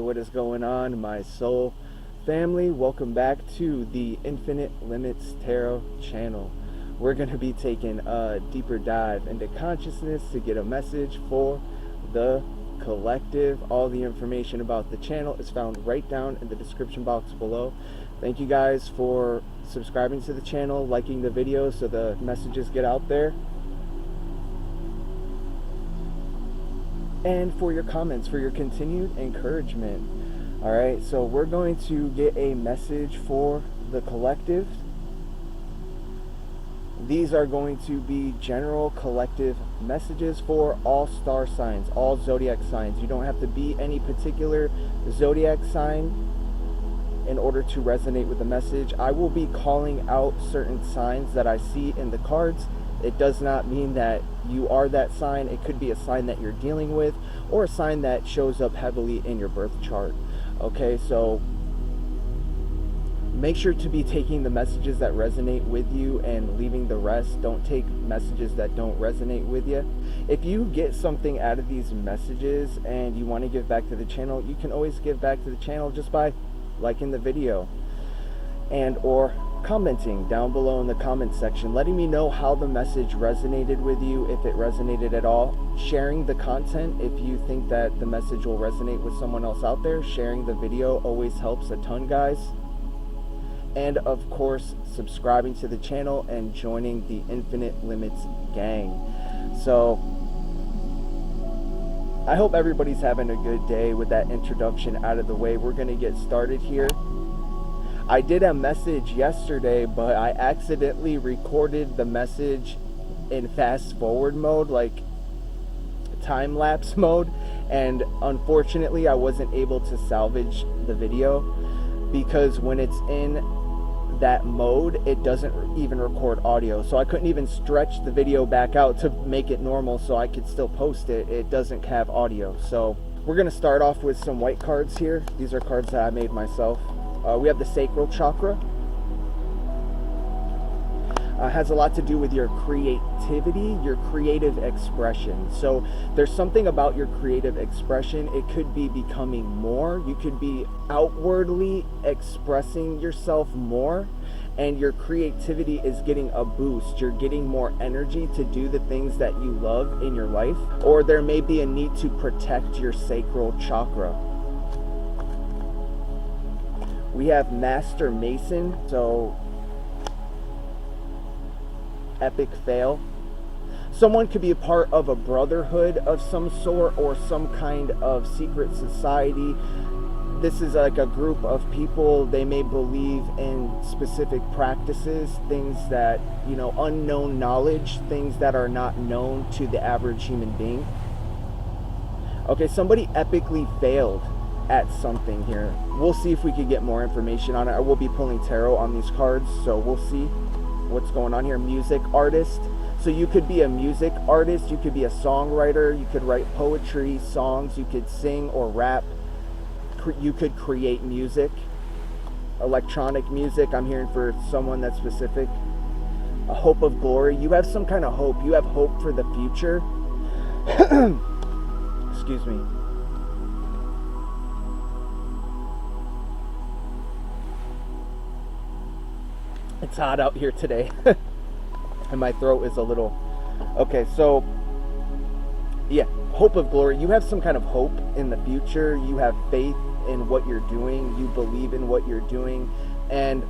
What is going on, my soul family? Welcome back to the Infinite Limits Tarot channel. We're going to be taking a deeper dive into consciousness to get a message for the collective. All the information about the channel is found right down in the description box below. Thank you guys for subscribing to the channel, liking the video so the messages get out there, and for your comments, for your continued encouragement. All right, so we're going to get a message for the collective. These are going to be general collective messages for all star signs, all zodiac signs. You don't have to be any particular zodiac sign in order to resonate with the message. I will be calling out certain signs that I see in the cards. It does not mean that you are that sign. It could be a sign that you're dealing with, or a sign that shows up heavily in your birth chart. Okay, so make sure to be taking the messages that resonate with you and leaving the rest. Don't take messages that don't resonate with you. If you get something out of these messages and you want to give back to the channel, you can always give back to the channel just by liking the video and or commenting down below in the comment section, letting me know how the message resonated with you, if it resonated at all. Sharing the content if you think that the message will resonate with someone else out there. Sharing the video always helps a ton, guys. And of course, subscribing to the channel and joining the Infinite Limits gang. So I hope everybody's having a good day. With that introduction out of the way, we're going to get started here. I did a message yesterday, but I accidentally recorded the message in fast forward mode, like time-lapse mode, and unfortunately I wasn't able to salvage the video, because when it's in that mode it doesn't even record audio, so I couldn't even stretch the video back out to make it normal so I could still post it. It doesn't have audio. So we're going to start off with some white cards here. These are cards that I made myself. We have the sacral chakra. Has a lot to do with your creativity, your creative expression. So there's something about your creative expression. It could be becoming more. You could be outwardly expressing yourself more, and your creativity is getting a boost. You're getting more energy to do the things that you love in your life. Or there may be a need to protect your sacral chakra. We have Master Mason, so epic fail. Someone could be a part of a brotherhood of some sort, or some kind of secret society. This is like a group of people. They may believe in specific practices, things that, you know, unknown knowledge, things that are not known to the average human being. Okay, somebody epically failed at something here. We'll see if we could get more information on it. I will be pulling tarot on these cards, so we'll see what's going on here. Music artist. So you could be a music artist, you could be a songwriter, you could write poetry, songs, you could sing or rap, you could create music, electronic music. I'm hearing for someone that's specific. A hope of glory. You have some kind of hope. You have hope for the future. Excuse me. It's hot out here today. And my throat is a little... Okay, so yeah, hope of glory. You have some kind of hope in the future. You have faith in what you're doing. You believe in what you're doing. And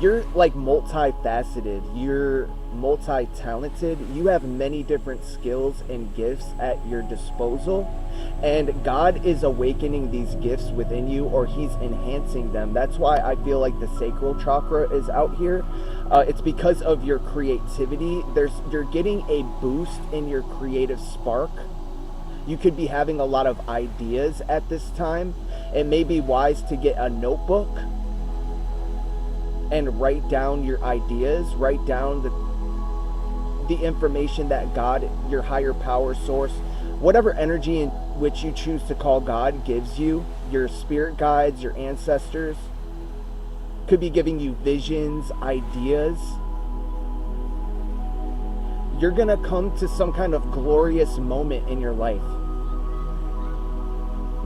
you're like multifaceted. You're multi-talented. You have many different skills and gifts at your disposal. And God is awakening these gifts within you, or He's enhancing them. That's why I feel like the sacral chakra is out here. It's because of your creativity. You're getting a boost in your creative spark. You could be having a lot of ideas at this time. It may be wise to get a notebook and write down your ideas, write down the information that God, your higher power source, whatever energy in which you choose to call God, gives you, your spirit guides, your ancestors, could be giving you visions, ideas. You're gonna come to some kind of glorious moment in your life.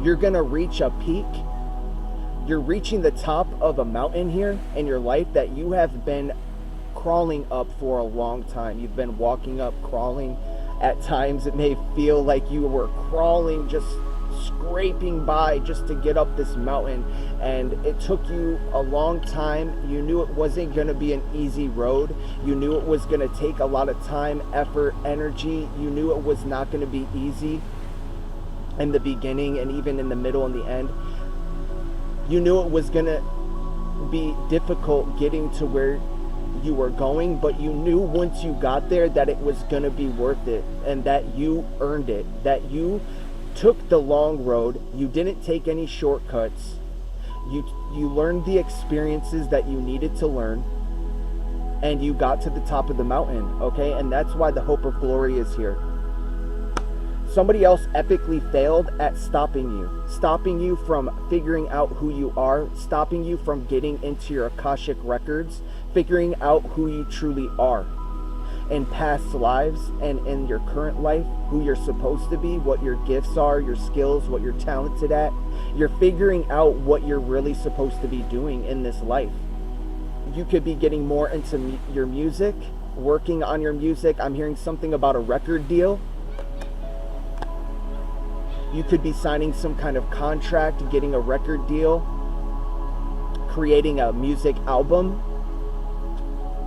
You're gonna reach a peak. You're reaching the top of a mountain here in your life that you have been crawling up for a long time. You've been walking up, crawling. At times it may feel like you were crawling, just scraping by just to get up this mountain, and it took you a long time. You knew it wasn't going to be an easy road. You knew it was going to take a lot of time, effort, energy. You knew it was not going to be easy in the beginning and even in the middle and the end. You knew it was going to be difficult getting to where you were going, but you knew once you got there that it was going to be worth it, and that you earned it, that you took the long road. You didn't take any shortcuts. You learned the experiences that you needed to learn, and you got to the top of the mountain, okay? And that's why the hope of glory is here. Somebody else epically failed at stopping you from figuring out who you are, stopping you from getting into your Akashic records, figuring out who you truly are in past lives and in your current life, who you're supposed to be, what your gifts are, your skills, what you're talented at. You're figuring out what you're really supposed to be doing in this life. You could be getting more into your music, working on your music. I'm hearing something about a record deal. You could be signing some kind of contract, getting a record deal, creating a music album.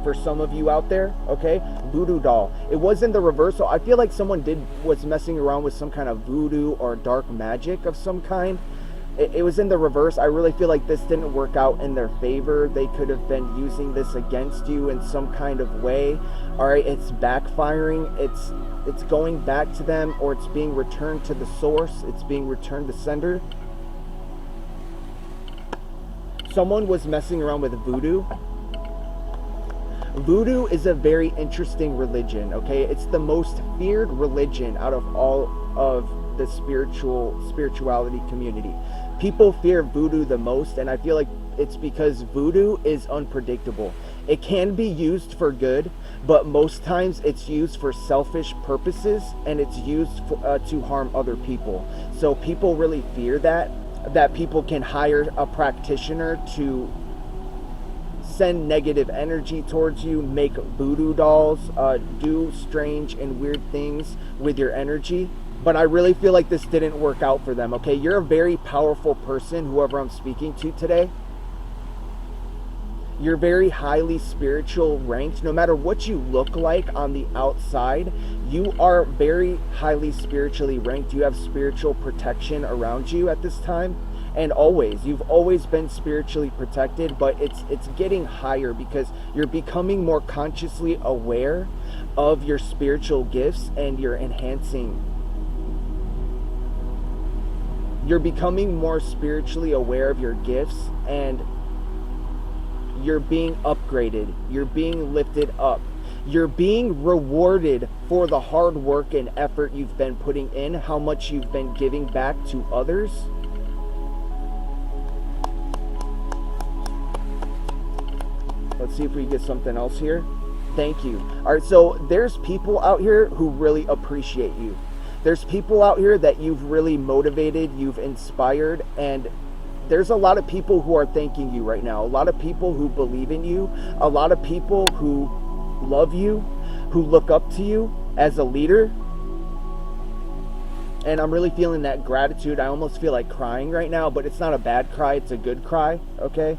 For some of you out there, okay? Voodoo doll. It was in the reversal. I feel like someone was messing around with some kind of voodoo or dark magic of some kind. It was in the reverse. I really feel like this didn't work out in their favor. They could have been using this against you in some kind of way. All right, it's backfiring. It's going back to them, or it's being returned to the source. It's being returned to sender. Someone was messing around with voodoo. Voodoo is a very interesting religion, okay? It's the most feared religion out of all of the spirituality community. People fear voodoo the most, and I feel like it's because voodoo is unpredictable. It can be used for good, but most times it's used for selfish purposes, and it's used to harm other people. So people really fear that people can hire a practitioner to send negative energy towards you, make voodoo dolls, do strange and weird things with your energy. But I really feel like this didn't work out for them, okay? You're a very powerful person, whoever I'm speaking to today. You're very highly spiritual ranked. No matter what you look like on the outside, you are very highly spiritually ranked. You have spiritual protection around you at this time. And you've always been spiritually protected, but it's getting higher because you're becoming more consciously aware of your spiritual gifts, and you're becoming more spiritually aware of your gifts, and you're being upgraded, you're being lifted up, you're being rewarded for the hard work and effort you've been putting in, how much you've been giving back to others. Let's see if we get something else here. Thank you. All right, so there's people out here who really appreciate you. There's people out here that you've really motivated, you've inspired, and there's a lot of people who are thanking you right now. A lot of people who believe in you. A lot of people who love you, who look up to you as a leader. And I'm really feeling that gratitude. I almost feel like crying right now, but it's not a bad cry, it's a good cry, okay?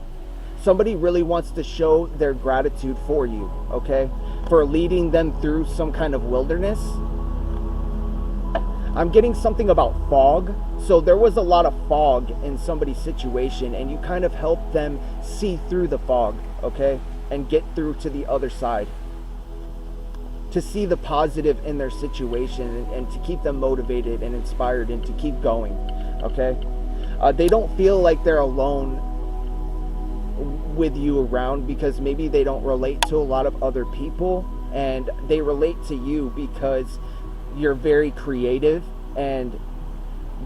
Somebody really wants to show their gratitude for you, okay? For leading them through some kind of wilderness. I'm getting something about fog. So there was a lot of fog in somebody's situation, and you kind of helped them see through the fog, okay? And get through to the other side. To see the positive in their situation, and to keep them motivated and inspired and to keep going, okay? They don't feel like they're alone with you around, because maybe they don't relate to a lot of other people, and they relate to you because you're very creative, and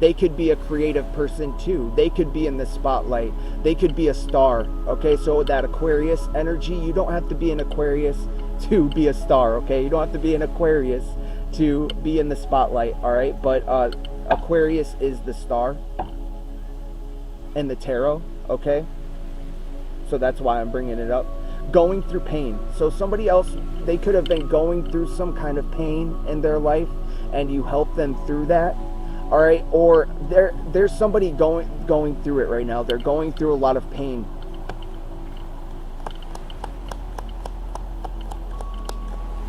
they could be a creative person too. They could be in the spotlight. They could be a star, okay? So that Aquarius energy, you don't have to be an Aquarius to be a star, okay? You don't have to be an Aquarius to be in the spotlight, all right? But Aquarius is the star. in the tarot, okay? So that's why I'm bringing it up. Going through pain. So somebody else, they could have been going through some kind of pain in their life, and you help them through that. All right, or there's somebody going through it right now. They're going through a lot of pain.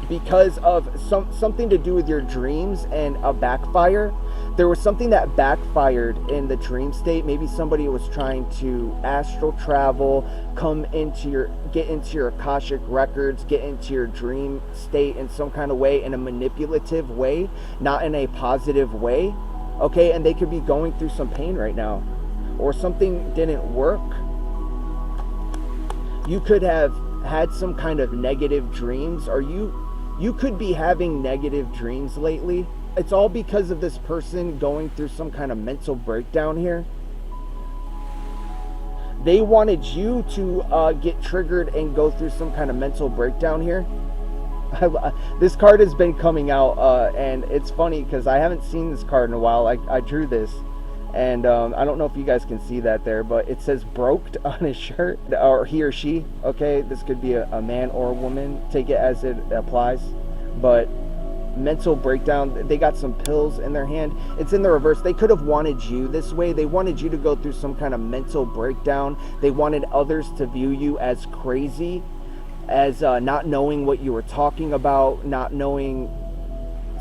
Because of something to do with your dreams and a backfire. There was something that backfired in the dream state. Maybe somebody was trying to astral travel, get into your Akashic records, get into your dream state in some kind of way, in a manipulative way, not in a positive way. Okay, and they could be going through some pain right now, or something didn't work. You could have had some kind of negative dreams, or you could be having negative dreams lately. It's all because of this person going through some kind of mental breakdown here. They wanted you to get triggered and go through some kind of mental breakdown here. This card has been coming out, and it's funny because I haven't seen this card in a while. I drew this, and I don't know if you guys can see that there, but it says broked on his shirt, or he or she. Okay, this could be a man or a woman. Take it as it applies. But mental breakdown, they got some pills in their hand. It's in the reverse. They could have wanted you this way. They wanted you to go through some kind of mental breakdown. They wanted others to view you as crazy, as not knowing what you were talking about, not knowing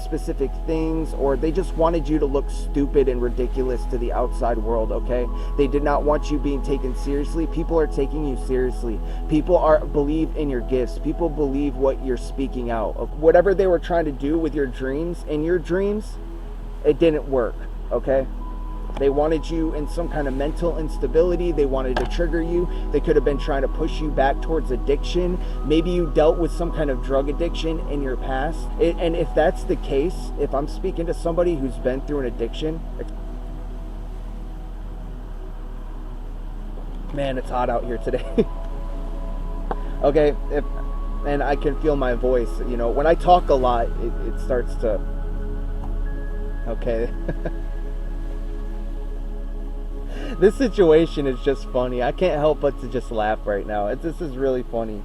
specific things, or they just wanted you to look stupid and ridiculous to the outside world, okay? They did not want you being taken seriously. People are taking you seriously. People believe in your gifts. People believe what you're speaking out. Whatever they were trying to do with your dreams, in your dreams, it didn't work, okay? They wanted you in some kind of mental instability. They wanted to trigger you. They could have been trying to push you back towards addiction. Maybe you dealt with some kind of drug addiction in your past. And if that's the case, if I'm speaking to somebody who's been through an addiction, man, it's hot out here today. Okay, and I can feel my voice. You know, when I talk a lot, it starts to, okay. This situation is just funny. I can't help but to just laugh right now. This is really funny.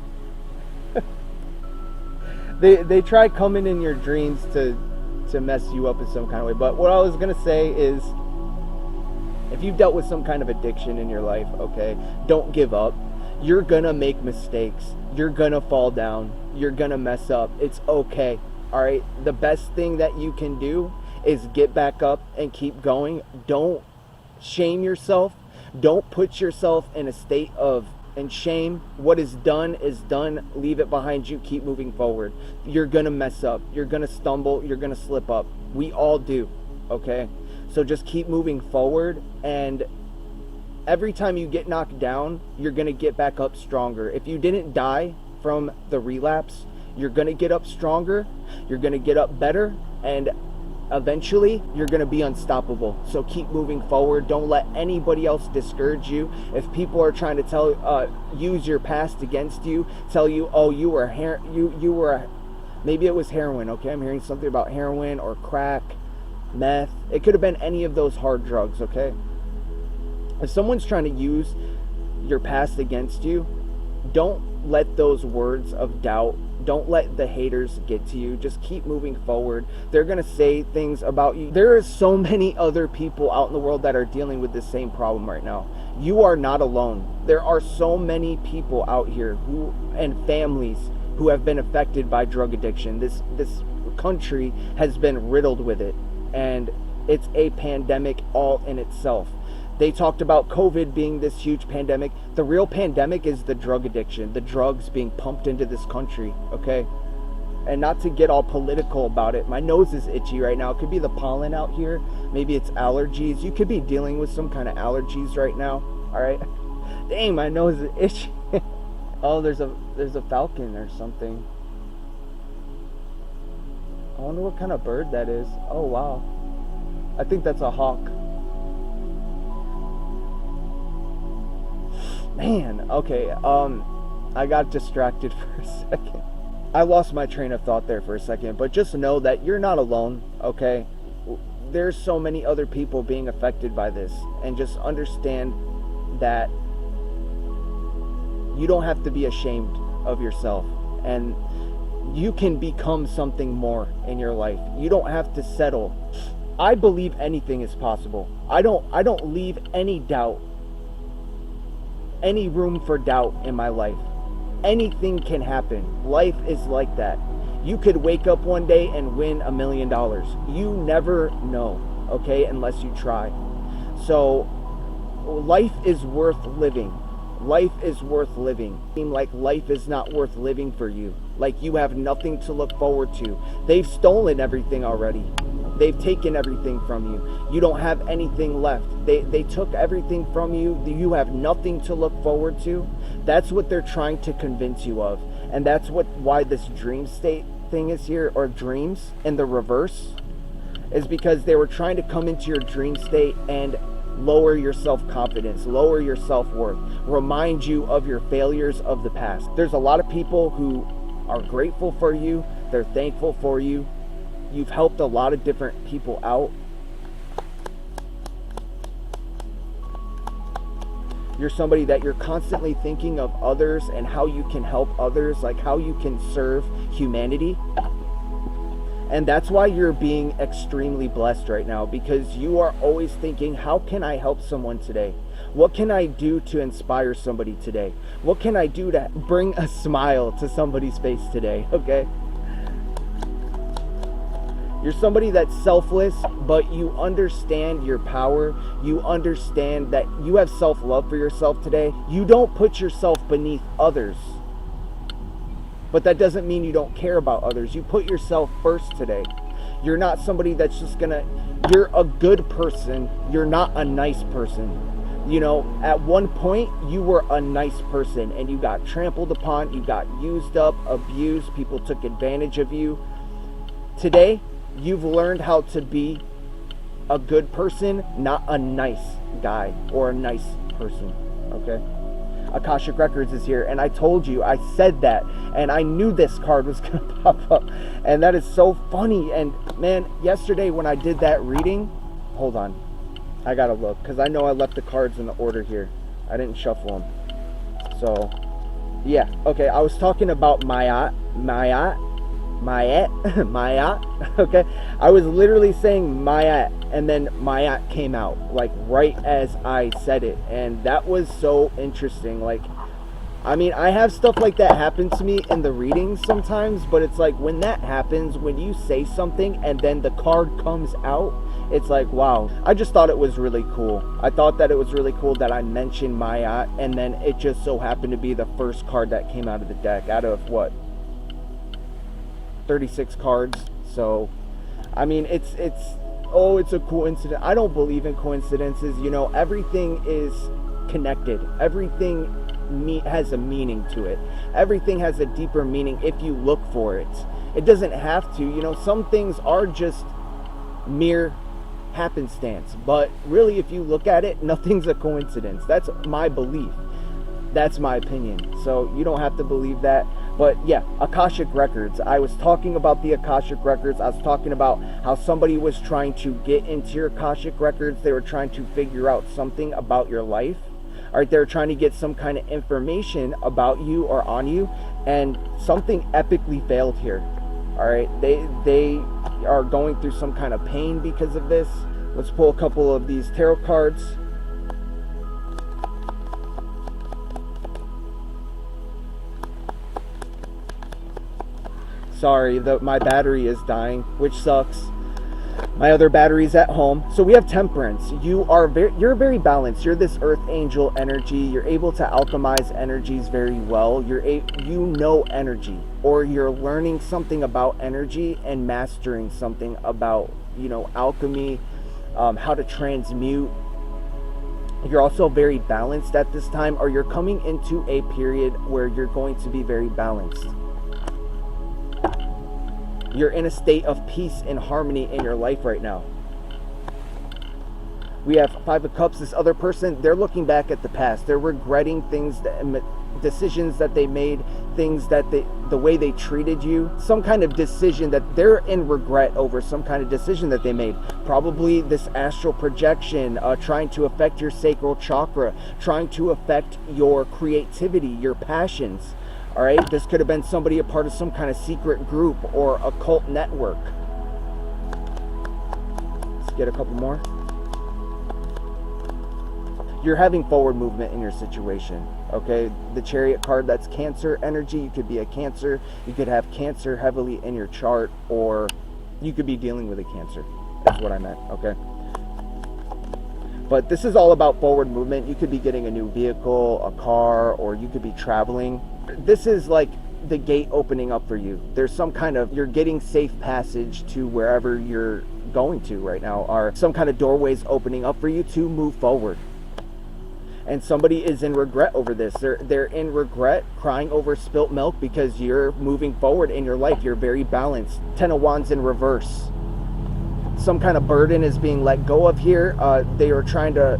They try coming in your dreams to mess you up in some kind of way. But what I was going to say is, if you've dealt with some kind of addiction in your life, okay, don't give up. You're going to make mistakes. You're going to fall down. You're going to mess up. It's okay. All right? The best thing that you can do is get back up and keep going. Don't shame yourself. Don't put yourself in a state of shame. What is done is done. Leave it behind you. Keep moving forward. You're gonna mess up. You're gonna stumble. You're gonna slip up. We all do. Okay, so just keep moving forward, and every time you get knocked down, you're gonna get back up stronger. If you didn't die from the relapse, you're gonna get up stronger. You're gonna get up better, and eventually you're going to be unstoppable. So keep moving forward. Don't let anybody else discourage you. If people are trying to use your past against you, tell you, oh, you were maybe it was heroin. Okay, I'm hearing something about heroin or crack, meth. It could have been any of those hard drugs. Okay, if someone's trying to use your past against you, don't let those words of doubt, don't let the haters get to you. Just keep moving forward. They're going to say things about you. There are so many other people out in the world that are dealing with the same problem right now. You are not alone. There are so many people out here and families who have been affected by drug addiction. This country has been riddled with it, and it's a pandemic all in itself. They talked about COVID being this huge pandemic. The real pandemic is the drug addiction, the drugs being pumped into this country, okay? And not to get all political about it, my nose is itchy right now. It could be the pollen out here. Maybe it's allergies. You could be dealing with some kind of allergies right now, all right? Dang, my nose is itchy. Oh, there's a falcon or something. I wonder what kind of bird that is. Oh, wow. I think that's a hawk. Man, okay, I got distracted for a second. I lost my train of thought there for a second, but just know that you're not alone, okay? There's so many other people being affected by this, and just understand that you don't have to be ashamed of yourself, and you can become something more in your life. You don't have to settle. I believe anything is possible. I don't leave any doubt, any room for doubt in my life. Anything can happen. Life is like that. You could wake up one day and win $1 million. You never know, okay, unless you try. So life is worth living. Life is worth living. Seem like life is not worth living for you. Like you have nothing to look forward to. They've stolen everything already. They've taken everything from you. You don't have anything left. They took everything from you. You have nothing to look forward to. That's what they're trying to convince you of. And that's why this dream state thing is here, or dreams in the reverse, is because they were trying to come into your dream state and lower your self-confidence, lower your self-worth, remind you of your failures of the past. There's a lot of people who are grateful for you. They're thankful for you. You've helped a lot of different people out. You're somebody that you're constantly thinking of others and how you can help others, like how you can serve humanity. And that's why you're being extremely blessed right now, because you are always thinking, how can I help someone today? What can I do to inspire somebody today? What can I do to bring a smile to somebody's face today? Okay? You're somebody that's selfless, but you understand your power. You understand that you have self-love for yourself today. You don't put yourself beneath others. But that doesn't mean you don't care about others. You put yourself first today. You're not somebody that's just you're a good person. You're not a nice person. You know, at one point, you were a nice person and you got trampled upon, you got used up, abused, people took advantage of you. Today, you've learned how to be a good person, not a nice guy or a nice person, okay? Akashic Records is here, and I told you, I said that, and I knew this card was going to pop up, and that is so funny. And man, yesterday when I did that reading, hold on, I gotta look, because I know I left the cards in the order here. I didn't shuffle them. So, yeah, okay, I was talking about Mayat, okay? I was literally saying Mayat, and then Mayat came out, like, right as I said it, and that was so interesting. Like, I mean, I have stuff like that happen to me in the readings sometimes, but it's like, when that happens, when you say something, and then the card comes out, it's like, wow. I just thought it was really cool. I thought that it was really cool that I mentioned Mayat, and then it just so happened to be the first card that came out of the deck, out of, what, 36 cards. So I mean, it's a coincidence. I don't believe in coincidences. You know, everything is connected. Everything has a meaning to it. Everything has a deeper meaning if you look for it. It doesn't have to. You know, some things are just mere happenstance, but really, if you look at it, nothing's a coincidence. That's my belief. That's my opinion. So you don't have to believe that. But yeah, Akashic Records. I was talking about the Akashic Records. I was talking about how somebody was trying to get into your Akashic Records. They were trying to figure out something about your life. All right, they were trying to get some kind of information about you or on you, and something epically failed here. All right, they are going through some kind of pain because of this. Let's pull a couple of these tarot cards. Sorry, my battery is dying, which sucks. My other battery's at home. So we have Temperance. You're very balanced. You're this earth angel energy. You're able to alchemize energies very well. You know energy, or you're learning something about energy and mastering something about, you know, alchemy, how to transmute. You're also very balanced at this time, or you're coming into a period where you're going to be very balanced. You're in a state of peace and harmony in your life right now. We have Five of Cups. This other person, they're looking back at the past. They're regretting things, decisions that they made, things that the way they treated you, some kind of decision that they're in regret over, some kind of decision that they made. Probably this astral projection, trying to affect your sacral chakra, trying to affect your creativity, your passions. All right, this could have been somebody a part of some kind of secret group or occult network. Let's get a couple more. You're having forward movement in your situation, okay? The Chariot card, that's Cancer energy. You could be a Cancer. You could have Cancer heavily in your chart, or you could be dealing with a Cancer. That's what I meant, okay? But this is all about forward movement. You could be getting a new vehicle, a car, or you could be traveling. This is like the gate opening up for you. There's some kind of, you're getting safe passage to wherever you're going to right now, or some kind of doorways opening up for you to move forward. And somebody is in regret over this. They're in regret, crying over spilt milk, because you're moving forward in your life. You're very balanced. Ten of Wands in reverse. Some kind of burden is being let go of here. They are trying to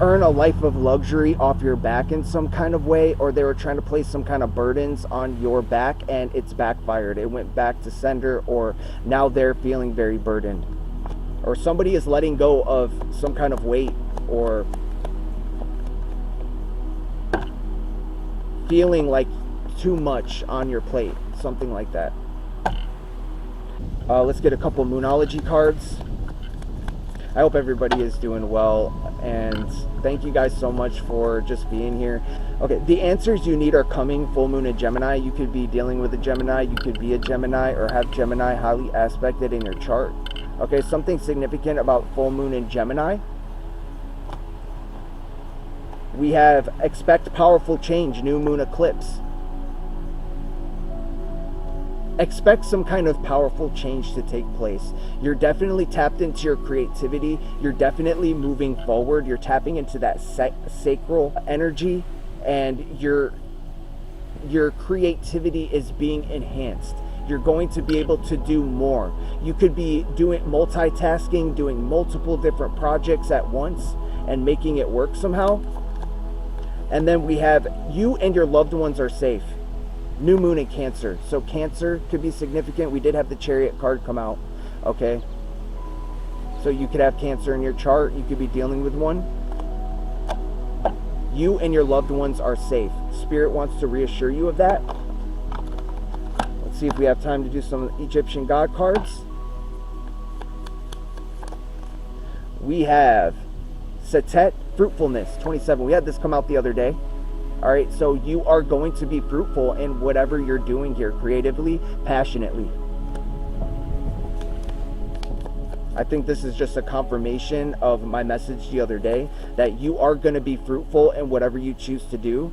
earn a life of luxury off your back in some kind of way, or they were trying to place some kind of burdens on your back, and it's backfired. It went back to sender, or now they're feeling very burdened. Or somebody is letting go of some kind of weight, or feeling like too much on your plate, something like that. Let's get a couple Moonology cards. I hope everybody is doing well, and thank you guys so much for just being here. Okay, the answers you need are coming. Full moon in Gemini. You could be dealing with a Gemini, you could be a Gemini, or have Gemini highly aspected in your chart. Okay, something significant about full moon in Gemini. We have expect powerful change, new moon eclipse. Expect some kind of powerful change to take place. You're definitely tapped into your creativity. You're definitely moving forward. You're tapping into that sacral energy, and your creativity is being enhanced. You're going to be able to do more. You could be doing multitasking, doing multiple different projects at once and making it work somehow. And then we have you and your loved ones are safe. New moon in Cancer. So Cancer could be significant. We did have the Chariot card come out. Okay. So you could have Cancer in your chart. You could be dealing with one. You and your loved ones are safe. Spirit wants to reassure you of that. Let's see if we have time to do some Egyptian God cards. We have Setet, fruitfulness, 27. We had this come out the other day. All right, so you are going to be fruitful in whatever you're doing here, creatively, passionately. I think this is just a confirmation of my message the other day, that you are going to be fruitful in whatever you choose to do.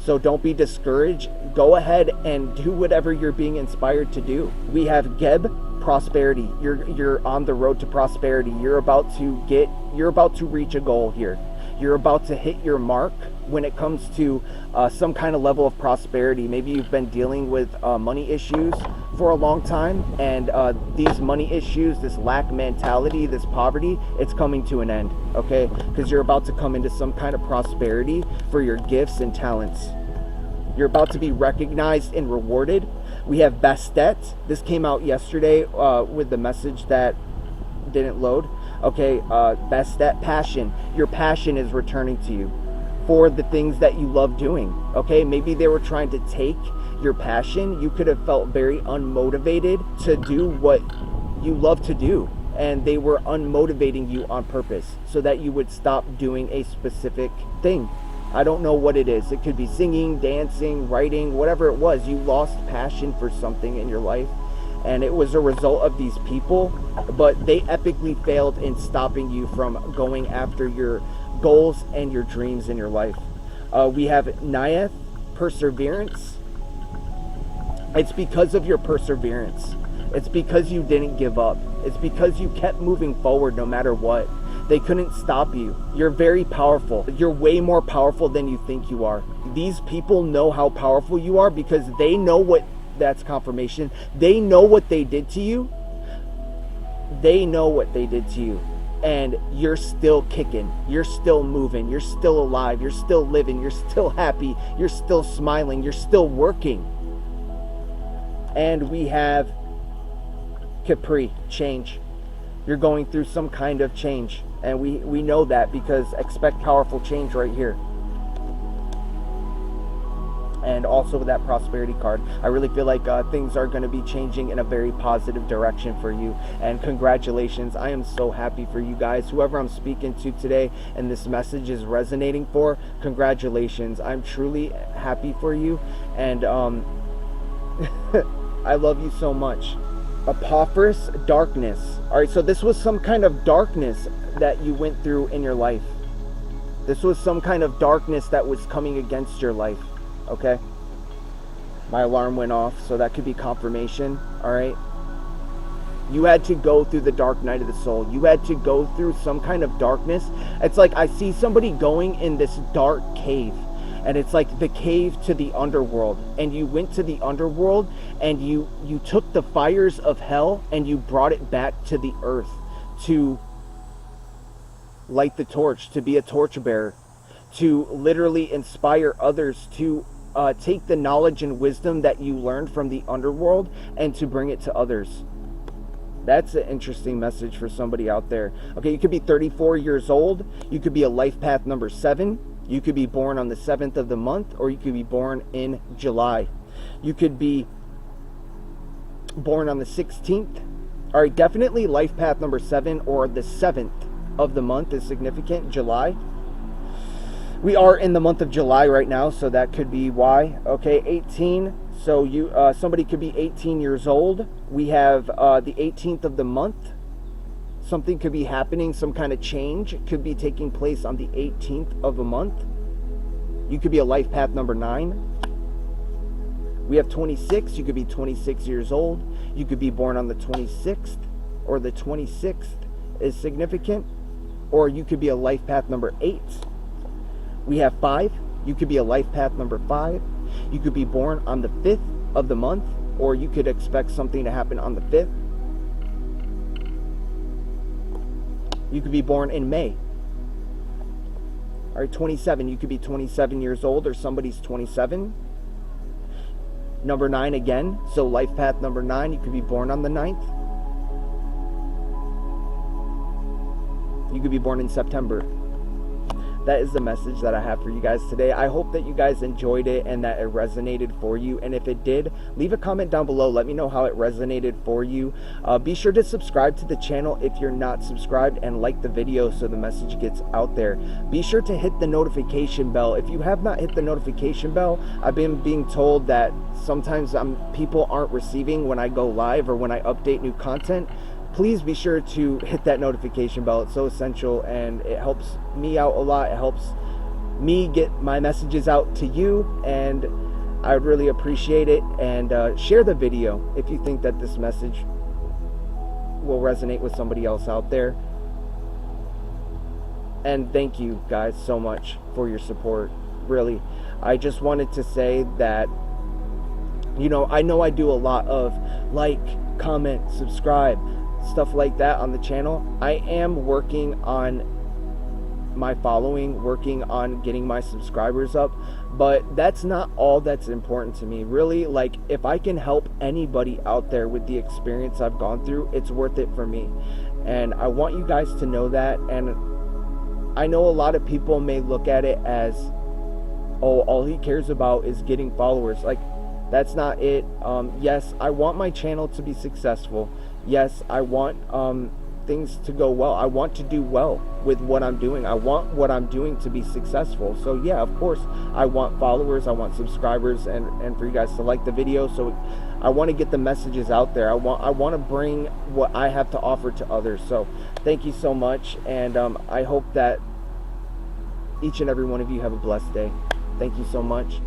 So don't be discouraged. Go ahead and do whatever you're being inspired to do. We have Geb, prosperity. You're on the road to prosperity. You're about to reach a goal here. You're about to hit your mark when it comes to some kind of level of prosperity. Maybe you've been dealing with money issues for a long time, and these money issues, this lack mentality, this poverty, it's coming to an end, okay? Because you're about to come into some kind of prosperity for your gifts and talents. You're about to be recognized and rewarded. We have Bastet. This came out yesterday with the message that didn't load. Okay, Bastet, passion. Your passion is returning to you for the things that you love doing. Okay, maybe they were trying to take your passion. You could have felt very unmotivated to do what you love to do, and they were unmotivating you on purpose so that you would stop doing a specific thing. I don't know what it is. It could be singing, dancing, writing, whatever it was. You lost passion for something in your life, and it was a result of these people, but they epically failed in stopping you from going after your goals and your dreams in your life. We have Nyeth, perseverance. It's because of your perseverance. It's because you didn't give up. It's because you kept moving forward no matter what. They couldn't stop you. You're very powerful. You're way more powerful than you think you are. These people know how powerful you are because they know what, that's confirmation. They know what they did to you. They know what they did to you. and you're still kicking, you're still moving, you're still alive, you're still living, you're still happy, you're still smiling, you're still working. And we have Capri, change. You're going through some kind of change, and we know that because expect powerful change right here. And also with that prosperity card, I really feel like things are going to be changing in a very positive direction for you. And congratulations, I am so happy for you guys. Whoever I'm speaking to today and this message is resonating for, congratulations. I'm truly happy for you, and I love you so much. Apophis, darkness. All right, so this was some kind of darkness that you went through in your life. This was some kind of darkness that was coming against your life. Okay, my alarm went off, so that could be confirmation. All right, you had to go through the dark night of the soul. You had to go through some kind of darkness. It's like I see somebody going in this dark cave, and it's like the cave to the underworld, and you went to the underworld and you took the fires of hell and you brought it back to the earth to light the torch, to be a torchbearer, to literally inspire others to take the knowledge and wisdom that you learned from the underworld and to bring it to others. That's an interesting message for somebody out there. Okay, you could be 34 years old. You could be a life path number 7. You could be born on the 7th of the month, or you could be born in July. You could be born on the 16th. All right, definitely life path number 7 or the 7th of the month is significant, July. We are in the month of July right now, so that could be why. Okay, 18. So you somebody could be 18 years old. We have the 18th of the month. Something could be happening, some kind of change could be taking place on the 18th of a month. You could be a life path number 9. We have 26. You could be 26 years old. You could be born on the 26th, or the 26th is significant. Or you could be a life path number 8. We have 5. You could be a life path number 5. You could be born on the 5th of the month, or you could expect something to happen on the 5th. You could be born in May. All right, 27. You could be 27 years old, or somebody's 27. Number 9 again. So life path number 9. You could be born on the 9th. You could be born in September. That is the message that I have for you guys today. I hope that you guys enjoyed it and that it resonated for you. And if it did, leave a comment down below. Let me know how it resonated for you. Be sure to subscribe to the channel if you're not subscribed, and like the video so the message gets out there. Be sure to hit the notification bell. If you have not hit the notification bell, I've been being told that sometimes people aren't receiving when I go live or when I update new content. Please be sure to hit that notification bell. It's so essential, and it helps me out a lot. It helps me get my messages out to you, and I would really appreciate it. And share the video if you think that this message will resonate with somebody else out there. And thank you guys so much for your support. Really, I just wanted to say that, you know I do a lot of like, comment, subscribe, stuff like that on the channel. I am working on my following, working on getting my subscribers up, but that's not all that's important to me. Really, like, if I can help anybody out there with the experience I've gone through, it's worth it for me. And I want you guys to know that. And I know a lot of people may look at it as, oh, all he cares about is getting followers. Like, that's not it. Yes, I want my channel to be successful. Yes, I want things to go well. I want to do well with what I'm doing. I want what I'm doing to be successful. So yeah, of course, I want followers, I want subscribers, and for you guys to like the video. So I want to get the messages out there. I want to bring what I have to offer to others. So thank you so much, and I hope that each and every one of you have a blessed day. Thank you so much.